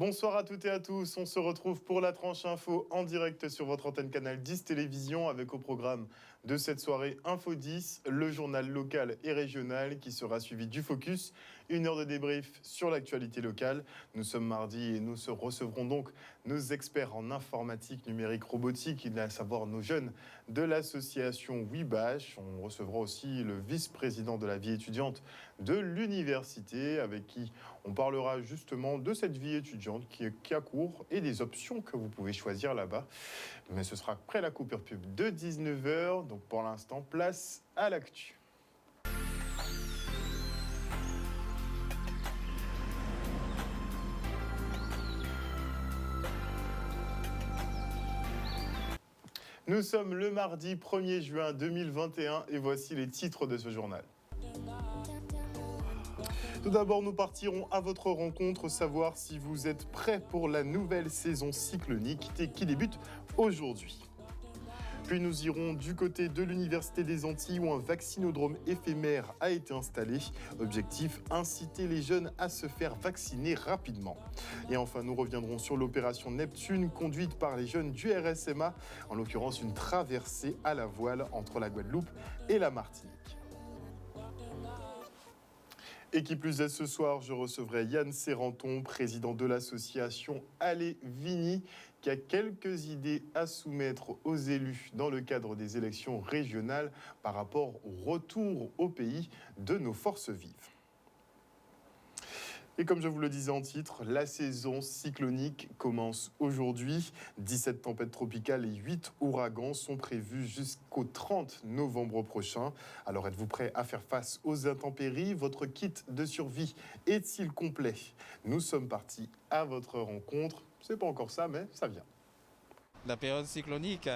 Bonsoir à toutes et à tous, on se retrouve pour la tranche info en direct sur votre antenne Canal 10 Télévision avec au programme de cette soirée Info 10, le journal local et régional qui sera suivi du Focus, une heure de débrief sur l'actualité locale. Nous sommes mardi et nous recevrons donc nos experts en informatique, numérique, robotique, à savoir nos jeunes de l'association WeBash. On recevra aussi le vice-président de la vie étudiante de l'université avec qui on parlera justement de cette vie étudiante qui a cours et des options que vous pouvez choisir là-bas. Mais ce sera après la coupure pub de 19h. Donc pour l'instant, place à l'actu. Nous sommes le mardi 1er juin 2021 et voici les titres de ce journal. Tout d'abord, nous partirons à votre rencontre, savoir si vous êtes prêts pour la nouvelle saison cyclonique qui débute aujourd'hui. Puis nous irons du côté de l'Université des Antilles où un vaccinodrome éphémère a été installé. Objectif, inciter les jeunes à se faire vacciner rapidement. Et enfin, nous reviendrons sur l'opération Neptune conduite par les jeunes du RSMA, en l'occurrence une traversée à la voile entre la Guadeloupe et la Martinique. Et qui plus est, ce soir, je recevrai Yann Serranton, président de l'association Allez Vigny, qui a quelques idées à soumettre aux élus dans le cadre des élections régionales par rapport au retour au pays de nos forces vives. Et comme je vous le disais en titre, la saison cyclonique commence aujourd'hui. 17 tempêtes tropicales et 8 ouragans sont prévus jusqu'au 30 novembre prochain. Alors êtes-vous prêts à faire face aux intempéries? Votre kit de survie est-il complet? Nous sommes partis à votre rencontre. C'est pas encore ça, mais ça vient. La période cyclonique,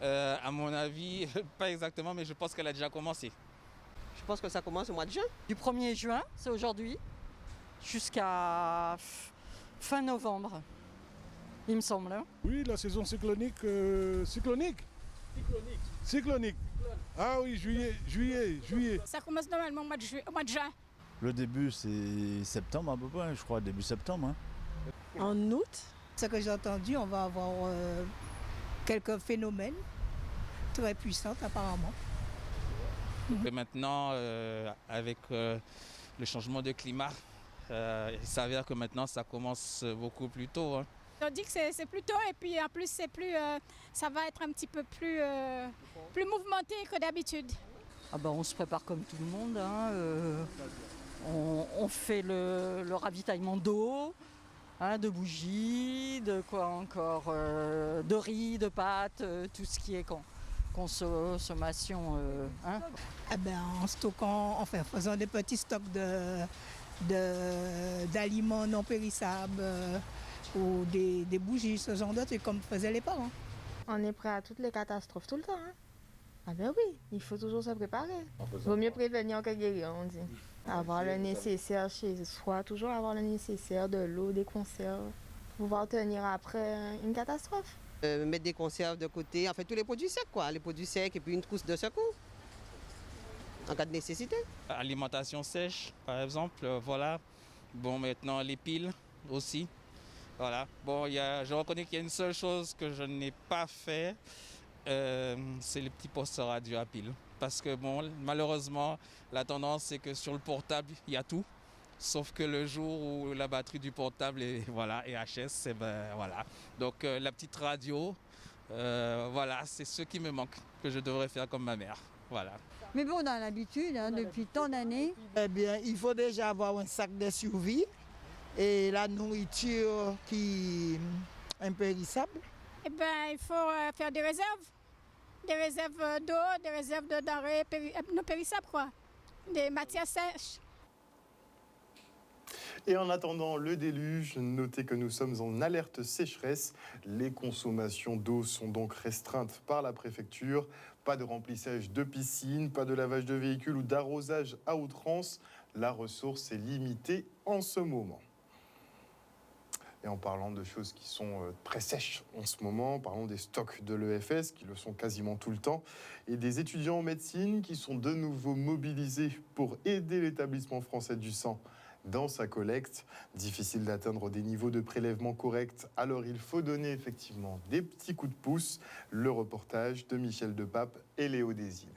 à mon avis, pas exactement, mais je pense qu'elle a déjà commencé. Je pense que ça commence au mois de juin. Du 1er juin, c'est aujourd'hui, jusqu'à fin novembre, il me semble. Oui, la saison cyclonique. Cyclonique. Ah oui, juillet. Ça commence normalement au mois de juin. Le début, c'est septembre à peu près, je crois, début septembre. En août, ce que j'ai entendu, on va avoir quelques phénomènes très puissants apparemment. Et maintenant, avec le changement de climat, il s'avère que maintenant ça commence beaucoup plus tôt. On dit que c'est plus tôt et puis en plus ça va être un petit peu plus mouvementé que d'habitude. Ah ben, on se prépare comme tout le monde. On fait le ravitaillement d'eau, de bougies, de quoi encore, de riz, de pâtes, tout ce qui est consommation. En stockant, enfin, faisant des petits stocks d'aliments non périssables ou des bougies, ce genre de trucs comme faisaient les parents. On est prêt à toutes les catastrophes tout le temps. Ah ben oui, il faut toujours se préparer. Vaut mieux prévenir que guérir, on dit. Avoir le nécessaire chez soi, toujours avoir le nécessaire, de l'eau, des conserves, pour pouvoir tenir après une catastrophe. Mettre des conserves de côté, en fait tous les produits secs quoi, les produits secs et puis une trousse de secours. En cas de nécessité. Alimentation sèche, par exemple, voilà. Bon, maintenant les piles aussi. Voilà. Bon, je reconnais qu'il y a une seule chose que je n'ai pas fait, c'est les petits postes radio à piles. Parce que bon, malheureusement, la tendance c'est que sur le portable, il y a tout. Sauf que le jour où la batterie du portable est HS, voilà. Donc la petite radio, voilà, c'est ce qui me manque, que je devrais faire comme ma mère. Voilà. Mais bon, on a l'habitude, depuis tant d'années. Eh bien, il faut déjà avoir un sac de survie et la nourriture qui est impérissable. Eh bien, il faut faire des réserves d'eau, des réserves de denrées non périssables, quoi. Des matières sèches. Et en attendant le déluge, notez que nous sommes en alerte sécheresse. Les consommations d'eau sont donc restreintes par la préfecture. Pas de remplissage de piscines, pas de lavage de véhicules ou d'arrosage à outrance. La ressource est limitée en ce moment. Et en parlant de choses qui sont très sèches en ce moment, parlons des stocks de l'EFS qui le sont quasiment tout le temps et des étudiants en médecine qui sont de nouveau mobilisés pour aider l'établissement français du sang dans sa collecte. Difficile d'atteindre des niveaux de prélèvement corrects, alors il faut donner effectivement des petits coups de pouce. Le reportage de Michel Depape et Léo Desil.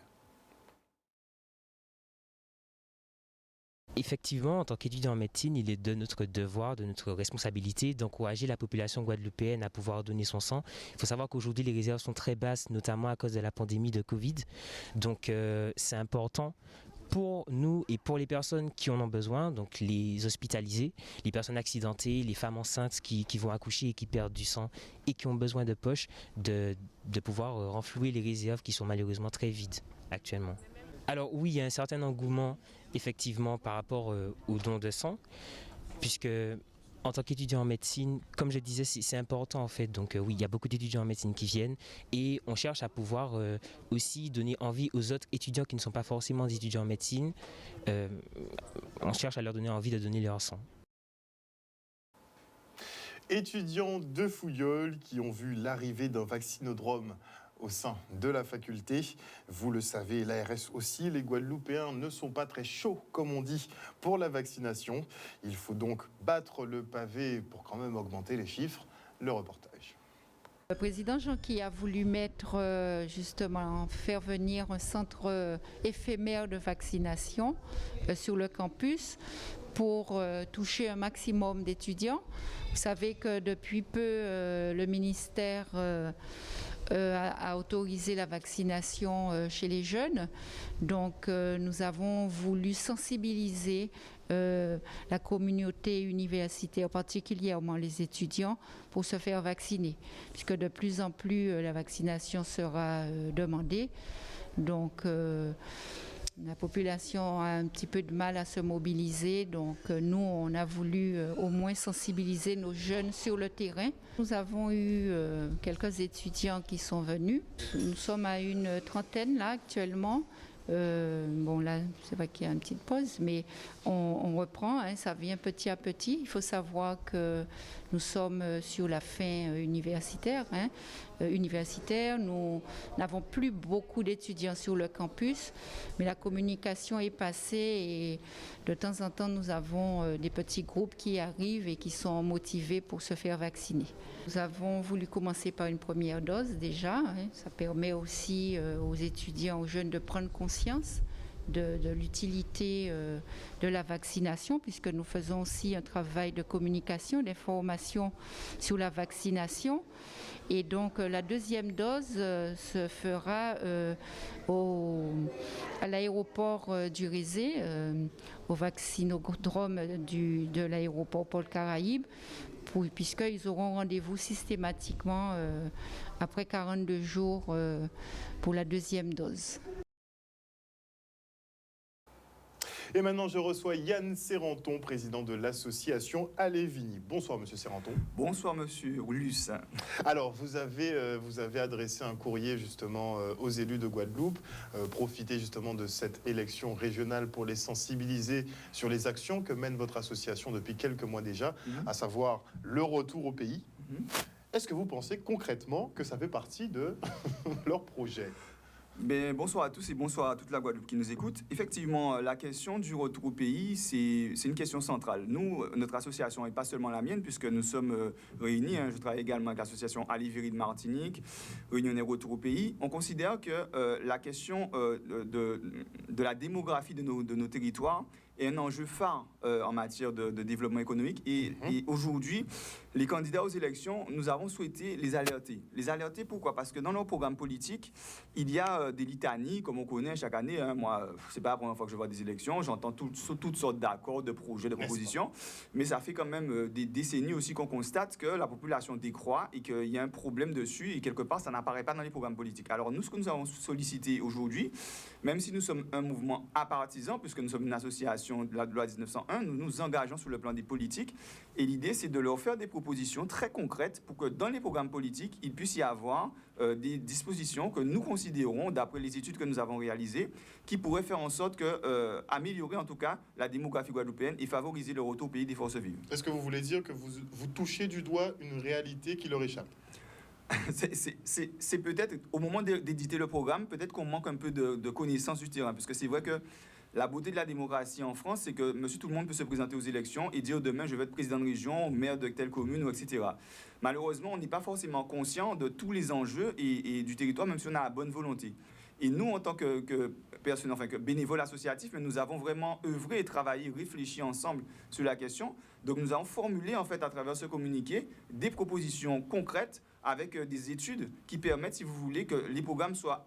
Effectivement, en tant qu'étudiant en médecine, il est de notre devoir, de notre responsabilité d'encourager la population guadeloupéenne à pouvoir donner son sang. Il faut savoir qu'aujourd'hui, les réserves sont très basses, notamment à cause de la pandémie de Covid. Donc, c'est important pour nous et pour les personnes qui en ont besoin, donc les hospitalisés, les personnes accidentées, les femmes enceintes qui vont accoucher et qui perdent du sang et qui ont besoin de poches, de pouvoir renflouer les réserves qui sont malheureusement très vides actuellement. Alors oui, il y a un certain engouement effectivement par rapport aux dons de sang, puisque en tant qu'étudiant en médecine, comme je disais, c'est important en fait. Donc oui, il y a beaucoup d'étudiants en médecine qui viennent et on cherche à pouvoir aussi donner envie aux autres étudiants qui ne sont pas forcément des étudiants en médecine. On cherche à leur donner envie de donner leur sang. Étudiants de Fouilleul qui ont vu l'arrivée d'un vaccinodrome au sein de la faculté. Vous le savez, l'ARS aussi, les Guadeloupéens ne sont pas très chauds, comme on dit, pour la vaccination. Il faut donc battre le pavé pour quand même augmenter les chiffres. Le reportage. Le président Jonqui a voulu justement faire venir un centre éphémère de vaccination sur le campus pour toucher un maximum d'étudiants. Vous savez que depuis peu, le ministère a autorisé la vaccination chez les jeunes. Donc nous avons voulu sensibiliser la communauté universitaire, particulièrement les étudiants, pour se faire vacciner, puisque de plus en plus la vaccination sera demandée. Donc la population a un petit peu de mal à se mobiliser, donc nous, on a voulu au moins sensibiliser nos jeunes sur le terrain. Nous avons eu quelques étudiants qui sont venus. Nous sommes à une trentaine là actuellement. Bon là, c'est vrai qu'il y a une petite pause, mais on reprend, hein, ça vient petit à petit. Il faut savoir que nous sommes sur la fin universitaire. Nous n'avons plus beaucoup d'étudiants sur le campus, mais la communication est passée et de temps en temps, nous avons des petits groupes qui arrivent et qui sont motivés pour se faire vacciner. Nous avons voulu commencer par une première dose déjà. Ça permet aussi aux étudiants, aux jeunes de prendre conscience de l'utilité de la vaccination, puisque nous faisons aussi un travail de communication, d'information sur la vaccination. Et donc la deuxième dose se fera à l'aéroport du Rézé, au vaccinodrome de l'aéroport Paul Caraïbe, puisqu'ils auront rendez-vous systématiquement après 42 jours pour la deuxième dose. Et maintenant, je reçois Yann Serranton, président de l'association Alévigny. Bonsoir, monsieur Serranton. Bonsoir, monsieur Oulus. Alors, vous avez adressé un courrier justement aux élus de Guadeloupe. Profitez justement de cette élection régionale pour les sensibiliser sur les actions que mène votre association depuis quelques mois déjà, à savoir le retour au pays. Est-ce que vous pensez concrètement que ça fait partie de leur projet ? Bonsoir à tous et bonsoir à toute la Guadeloupe qui nous écoute. Effectivement, la question du retour au pays, c'est une question centrale. Nous, notre association, et pas seulement la mienne, puisque nous sommes réunis, je travaille également avec l'association Alivéry de Martinique, Réunionnais Retour au pays. On considère que la question de la démographie de nos territoires est un enjeu phare en matière de développement économique. Et aujourd'hui, les candidats aux élections, nous avons souhaité les alerter. Les alerter, pourquoi ? Parce que dans nos programmes politiques, il y a des litanies, comme on connaît chaque année. Moi, c'est pas la première fois que je vois des élections. J'entends toutes sortes d'accords, de projets, de propositions. Mais ça fait quand même des décennies aussi qu'on constate que la population décroît et qu'il y a un problème dessus. Et quelque part, ça n'apparaît pas dans les programmes politiques. Alors nous, ce que nous avons sollicité aujourd'hui, même si nous sommes un mouvement apartisan, puisque nous sommes une association de la loi 1901, nous nous engageons sur le plan des politiques. Et l'idée, c'est de leur faire des propositions très concrètes pour que dans les programmes politiques, il puisse y avoir des dispositions que nous considérons, d'après les études que nous avons réalisées, qui pourraient faire en sorte que, améliorer en tout cas la démographie guadeloupéenne et favoriser le retour au pays des forces vives. Est-ce que vous voulez dire que vous touchez du doigt une réalité qui leur échappe ? C'est peut-être, au moment d'éditer le programme, peut-être qu'on manque un peu de connaissance du terrain, parce que c'est vrai que La beauté de la démocratie en France, c'est que monsieur tout le monde peut se présenter aux élections et dire demain je veux être président de région, maire de telle commune, etc. Malheureusement, on n'est pas forcément conscient de tous les enjeux et du territoire, même si on a la bonne volonté. Et nous, en tant que personnes, enfin que bénévoles associatifs, mais nous avons vraiment œuvré et travaillé, réfléchi ensemble sur la question. Donc nous avons formulé en fait à travers ce communiqué des propositions concrètes avec des études qui permettent, si vous voulez, que les programmes soient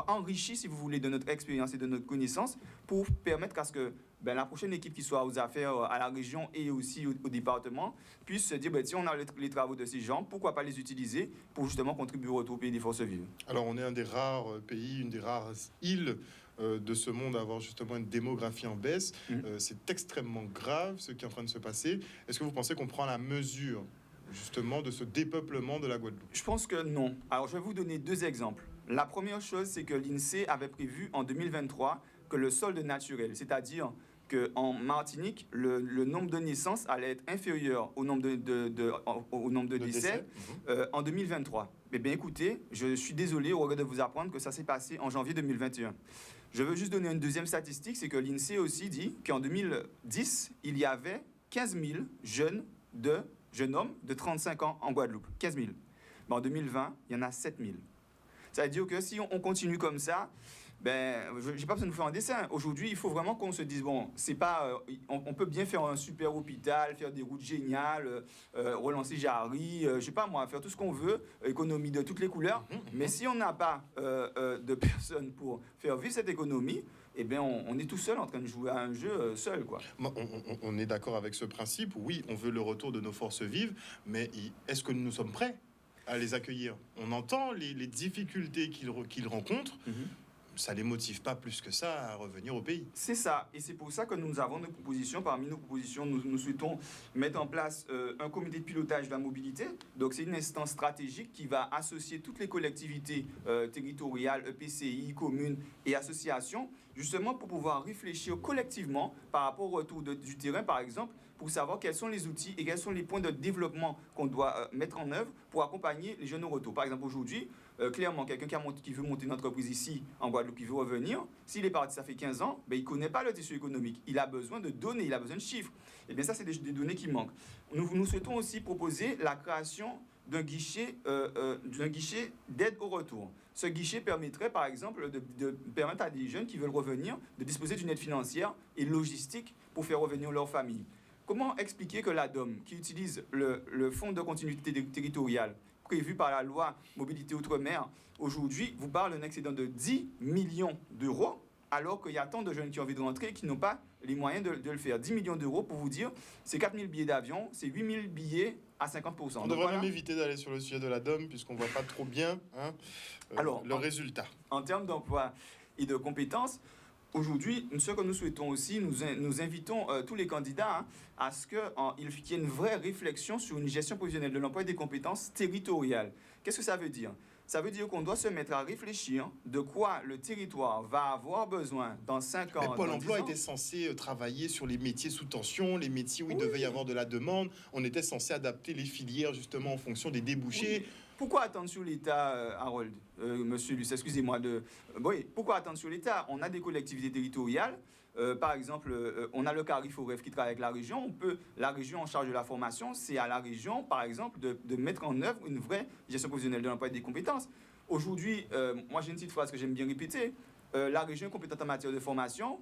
enrichis, si vous voulez, de notre expérience et de notre connaissance pour permettre à ce que la prochaine équipe qui soit aux affaires à la région et aussi au département puisse se dire, si on a les travaux de ces gens, pourquoi pas les utiliser pour justement contribuer au retour pays des forces vives. Alors on est un des rares pays, une des rares îles de ce monde à avoir justement une démographie en baisse. C'est extrêmement grave ce qui est en train de se passer. Est-ce que vous pensez qu'on prend la mesure justement de ce dépeuplement de la Guadeloupe? Je pense que non. Alors je vais vous donner 2 exemples. La première chose, c'est que l'INSEE avait prévu en 2023 que le solde naturel, c'est-à-dire qu'en Martinique, le nombre de naissances allait être inférieur au nombre de décès en 2023. Eh bien écoutez, je suis désolé au regret de vous apprendre que ça s'est passé en janvier 2021. Je veux juste donner une deuxième statistique, c'est que l'INSEE aussi dit qu'en 2010, il y avait 15 000 jeunes hommes de 35 ans en Guadeloupe. 15 000. Mais en 2020, il y en a 7 000. Ça veut dire que si on continue comme ça, je n'ai pas besoin de vous faire un dessin. Aujourd'hui, il faut vraiment qu'on se dise, c'est pas, on peut bien faire un super hôpital, faire des routes géniales, relancer Jarry, je sais pas moi, faire tout ce qu'on veut, économie de toutes les couleurs. Mais si on n'a pas de personnes pour faire vivre cette économie, on est tout seul en train de jouer à un jeu seul, quoi. On est d'accord avec ce principe. Oui, on veut le retour de nos forces vives, mais est-ce que nous sommes prêts à les accueillir? On entend les difficultés qu'ils rencontrent. Ça ne les motive pas plus que ça à revenir au pays. C'est ça, et c'est pour ça que nous avons nos propositions. Parmi nos propositions, nous souhaitons mettre en place un comité de pilotage de la mobilité. Donc c'est une instance stratégique qui va associer toutes les collectivités territoriales, EPCI, communes et associations, justement pour pouvoir réfléchir collectivement par rapport au retour du terrain, par exemple, pour savoir quels sont les outils et quels sont les points de développement qu'on doit mettre en œuvre pour accompagner les jeunes au retour. Par exemple, aujourd'hui, clairement, quelqu'un qui veut monter une entreprise ici, en Guadeloupe, qui veut revenir, s'il est parti, ça fait 15 ans, il ne connaît pas le tissu économique. Il a besoin de données, il a besoin de chiffres. Et bien ça, c'est des données qui manquent. Nous souhaitons aussi proposer la création d'un guichet d'aide au retour. Ce guichet permettrait, par exemple, de permettre à des jeunes qui veulent revenir de disposer d'une aide financière et logistique pour faire revenir leur famille. Comment expliquer que l'ADOM, qui utilise le fonds de continuité territoriale prévu par la loi Mobilité Outre-mer, aujourd'hui vous parle d'un excédent de 10 millions d'euros, alors qu'il y a tant de jeunes qui ont envie de rentrer et qui n'ont pas les moyens de le faire. 10 millions d'euros, pour vous dire, c'est 4 000 billets d'avion, c'est 8 000 billets à 50%. On devrait même éviter d'aller sur le sujet de l'ADOM, puisqu'on ne voit pas trop bien le résultat. En termes d'emploi et de compétences, aujourd'hui, ce que nous souhaitons aussi, nous invitons tous les candidats à ce qu'il y ait une vraie réflexion sur une gestion professionnelle de l'emploi et des compétences territoriales. Qu'est-ce que ça veut dire? Ça veut dire qu'on doit se mettre à réfléchir de quoi le territoire va avoir besoin dans 5 ans. Mais Pôle emploi était censé travailler sur les métiers sous tension, les métiers où il devait y avoir de la demande. On était censé adapter les filières justement en fonction des débouchés. Oui. Pourquoi attendre sur l'État, Harold, monsieur Luce, excusez-moi pourquoi attendre sur l'État? On a des collectivités territoriales. Par exemple, on a le CARIFOREF qui travaille avec la région. La région en charge de la formation, c'est à la région, par exemple, de mettre en œuvre une vraie gestion professionnelle de l'emploi et des compétences. Aujourd'hui, moi j'ai une petite phrase que j'aime bien répéter. La région est compétente en matière de formation,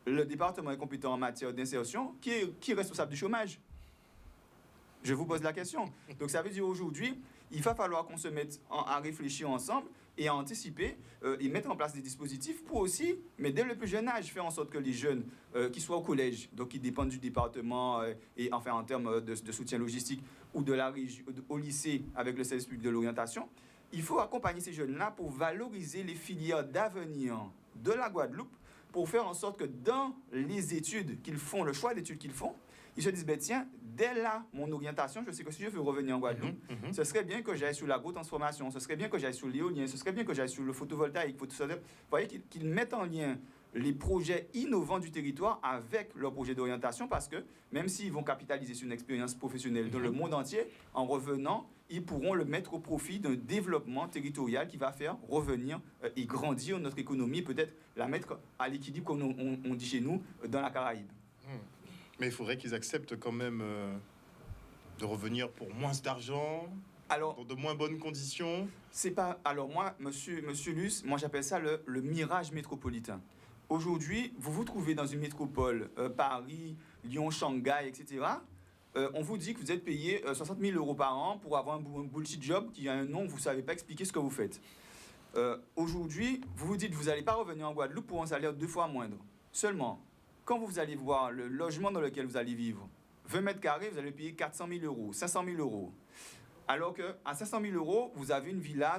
le département est compétent en matière d'insertion. Qui est responsable du chômage? Je vous pose la question. Donc ça veut dire aujourd'hui, il va falloir qu'on se mette à réfléchir ensemble et à anticiper et mettre en place des dispositifs pour aussi, mais dès le plus jeune âge, faire en sorte que les jeunes qui soient au collège, donc qui dépendent du département et enfin en termes de soutien logistique ou de la région, au lycée avec le service public de l'orientation, il faut accompagner ces jeunes-là pour valoriser les filières d'avenir de la Guadeloupe, pour faire en sorte que dans les études qu'ils font, le choix d'études qu'ils font, ils se disent, tiens, dès là, mon orientation, je sais que si je veux revenir en Guadeloupe, ce serait bien que j'aille sur l'agro-transformation, ce serait bien que j'aille sur l'éolien, ce serait bien que j'aille sur le photovoltaïque. Vous voyez qu'ils mettent en lien les projets innovants du territoire avec leur projet d'orientation, parce que même s'ils vont capitaliser sur une expérience professionnelle dans le monde entier, en revenant, ils pourront le mettre au profit d'un développement territorial qui va faire revenir et grandir notre économie, peut-être la mettre à l'équilibre, comme on dit chez nous, dans la Caraïbe. Mais il faudrait qu'ils acceptent quand même de revenir pour moins d'argent, dans de moins bonnes conditions. C'est pas. Alors moi, monsieur Luce, moi j'appelle ça le mirage métropolitain. Aujourd'hui, vous vous trouvez dans une métropole, Paris, Lyon, Shanghai, etc. On vous dit que vous êtes payé 60 000 € par an pour avoir un bullshit job qui a un nom, vous ne savez pas expliquer ce que vous faites. Aujourd'hui, vous vous dites que vous n'allez pas revenir en Guadeloupe pour un salaire 2 fois moindre. Seulement, quand vous allez voir le logement dans lequel vous allez vivre, 20 mètres carrés, vous allez payer 400 000 €, 500 000 €. Alors qu'à 500 000 €, vous avez une villa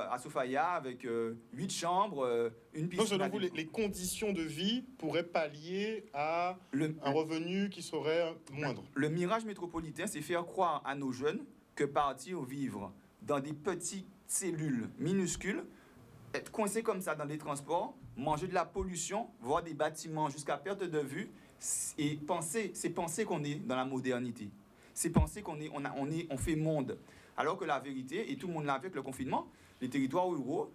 à Sofaya avec 8 chambres, une piscine. Donc, selon vous, les conditions de vie pourraient pallier à un revenu qui serait moindre. Le mirage métropolitain, c'est faire croire à nos jeunes que partir vivre dans des petites cellules minuscules, être coincé comme ça dans des transports, manger de la pollution, voir des bâtiments jusqu'à perte de vue, et c'est penser qu'on est dans la modernité. C'est penser on fait monde. Alors que la vérité, et tout le monde l'a vu avec le confinement, les territoires ruraux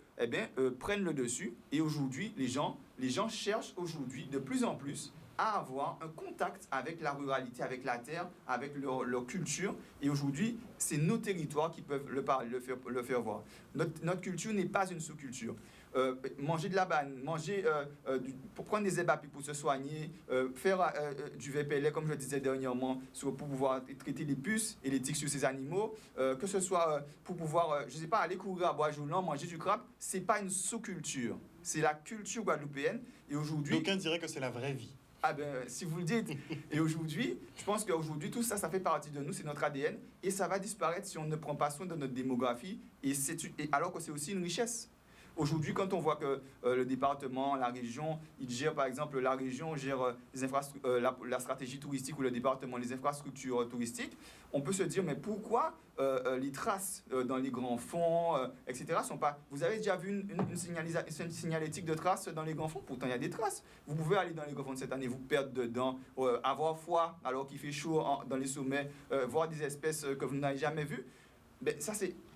prennent le dessus. Et aujourd'hui, les gens cherchent aujourd'hui de plus en plus à avoir un contact avec la ruralité, avec la terre, avec leur culture. Et aujourd'hui, c'est nos territoires qui peuvent le faire voir. Notre culture n'est pas une sous-culture. Manger de la banane, pour prendre des herbes pour se soigner, faire du VPL, comme je le disais dernièrement, pour pouvoir traiter les puces et les tiques sur ces animaux, que ce soit pour pouvoir, je ne sais pas, aller courir à Bois-Joulan, manger du crabe, ce n'est pas une sous-culture. C'est la culture guadeloupéenne. Et aujourd'hui... D'aucuns diraient que c'est la vraie vie. Ah ben, si vous le dites. Et aujourd'hui, je pense qu'aujourd'hui, tout ça, ça fait partie de nous, c'est notre ADN, et ça va disparaître si on ne prend pas soin de notre démographie, alors que c'est aussi une richesse. Aujourd'hui, quand on voit que le département, la région, il gère, par exemple, la région gère la stratégie touristique ou le département, les infrastructures touristiques, on peut se dire, mais pourquoi les traces dans les grands fonds, etc., sont pas... Vous avez déjà vu une signalétique de traces dans les grands fonds? Pourtant, il y a des traces. Vous pouvez aller dans les grands fonds cette année, vous perdre dedans, avoir froid alors qu'il fait chaud dans les sommets, voir des espèces que vous n'avez jamais vues. Ben,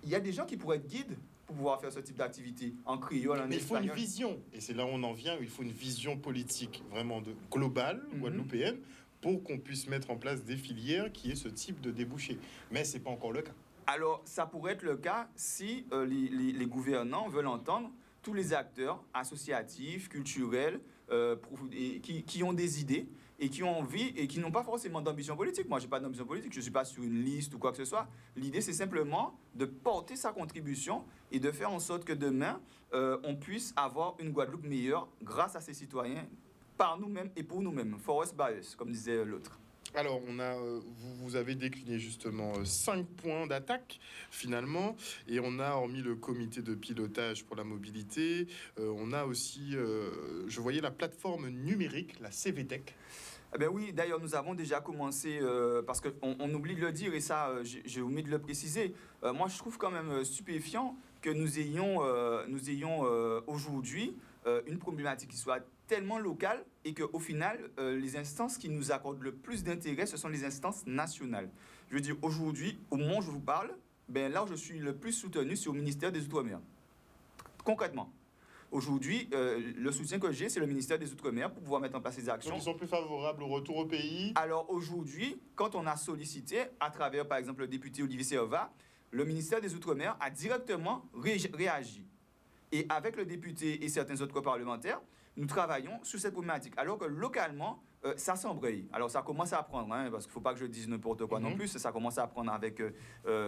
il y a des gens qui pourraient être guides pour pouvoir faire ce type d'activité en créole, en espagnol. Il faut une vision, et c'est là où on en vient, il faut une vision politique vraiment globale, guadeloupéenne, pour qu'on puisse mettre en place des filières qui aient ce type de débouché. Mais ce n'est pas encore le cas. Alors, ça pourrait être le cas si les gouvernants veulent entendre tous les acteurs associatifs, culturels, qui ont des idées et qui ont envie et qui n'ont pas forcément d'ambition politique. Moi, je n'ai pas d'ambition politique, je ne suis pas sur une liste ou quoi que ce soit. L'idée, c'est simplement de porter sa contribution et de faire en sorte que demain, on puisse avoir une Guadeloupe meilleure grâce à ses citoyens, par nous-mêmes et pour nous-mêmes. For us, by us, comme disait l'autre. Alors, vous avez décliné justement 5 points d'attaque, finalement, et on a, hormis le comité de pilotage pour la mobilité, on a aussi, je voyais la plateforme numérique, la CVTech. Eh bien oui, d'ailleurs, nous avons déjà commencé, parce qu'on oublie de le dire, et ça, j'ai omis de le préciser. Moi, je trouve quand même stupéfiant que nous ayons aujourd'hui une problématique qui soit tellement locale et qu'au final, les instances qui nous accordent le plus d'intérêt, ce sont les instances nationales. Je veux dire, aujourd'hui, au moment où je vous parle, là où je suis le plus soutenu, c'est au ministère des Outre-mer. Concrètement. Aujourd'hui, le soutien que j'ai, c'est le ministère des Outre-mer pour pouvoir mettre en place ces actions. Donc, ils sont plus favorables au retour au pays? Alors aujourd'hui, quand on a sollicité, à travers par exemple le député Olivier Servat, le ministère des Outre-mer a directement réagi. Et avec le député et certains autres parlementaires, nous travaillons sur cette problématique. Alors que localement, ça s'embraye. Alors ça commence à prendre, parce qu'il ne faut pas que je dise n'importe quoi non plus, ça commence à prendre avec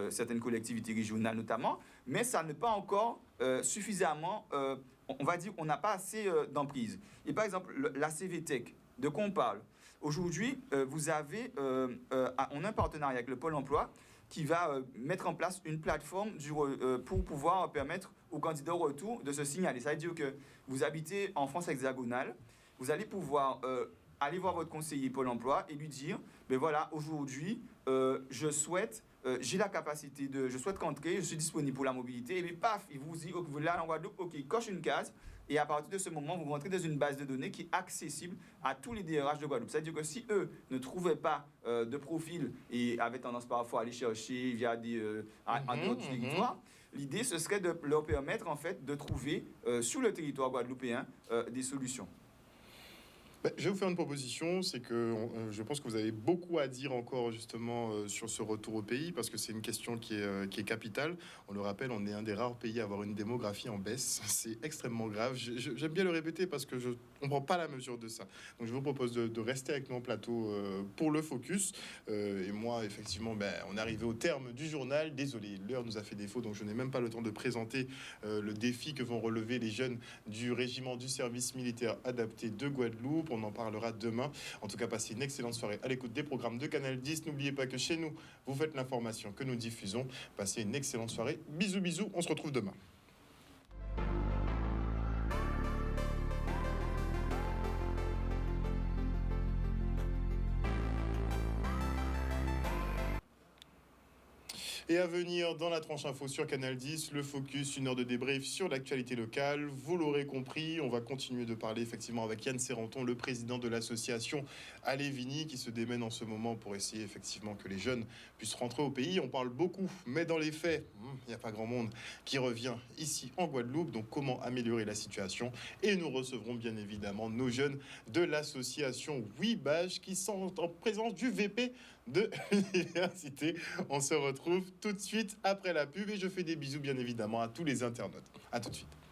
certaines collectivités régionales notamment, mais ça n'est pas encore suffisamment, on va dire, on n'a pas assez d'emprise. Et par exemple, la CVTech, de quoi on parle? Aujourd'hui, on a un partenariat avec le Pôle emploi qui va mettre en place une plateforme pour pouvoir permettre aux candidats au retour de se signaler. Ça veut dire que vous habitez en France hexagonale, vous allez pouvoir aller voir votre conseiller Pôle emploi et lui dire, ben voilà, aujourd'hui, je souhaite j'ai la capacité je souhaite rentrer, je suis disponible pour la mobilité, et puis paf, il vous dit, ok, vous allez en Guadeloupe, ok, il coche une case, et à partir de ce moment, vous rentrez dans une base de données qui est accessible à tous les DRH de Guadeloupe. C'est-à-dire que si eux ne trouvaient pas de profil et avaient tendance parfois à aller chercher via en dehors du territoire, l'idée, ce serait de leur permettre en fait de trouver sur le territoire guadeloupéen des solutions. Je vais vous faire une proposition, c'est que je pense que vous avez beaucoup à dire encore justement sur ce retour au pays, parce que c'est une question qui est capitale. On le rappelle, on est un des rares pays à avoir une démographie en baisse. C'est extrêmement grave. J'aime bien le répéter parce que on ne prend pas la mesure de ça. Donc je vous propose de rester avec nous en plateau pour le focus. Et moi, effectivement, on est arrivé au terme du journal. Désolé, l'heure nous a fait défaut, donc je n'ai même pas le temps de présenter le défi que vont relever les jeunes du régiment du service militaire adapté de Guadeloupe. On en parlera demain. En tout cas, passez une excellente soirée à l'écoute des programmes de Canal 10. N'oubliez pas que chez nous, vous faites l'information que nous diffusons. Passez une excellente soirée. Bisous, bisous. On se retrouve demain. Et à venir dans la tranche info sur Canal 10, le focus, une heure de débrief sur l'actualité locale. Vous l'aurez compris, on va continuer de parler effectivement avec Yann Serrenton, le président de l'association Alévini, qui se démène en ce moment pour essayer effectivement que les jeunes puissent rentrer au pays. On parle beaucoup, mais dans les faits, il n'y a pas grand monde qui revient ici en Guadeloupe. Donc comment améliorer la situation? Et nous recevrons bien évidemment nos jeunes de l'association Ouibage qui sont en présence du VP de l'université. On se retrouve tout de suite après la pub et je fais des bisous bien évidemment à tous les internautes. À tout de suite.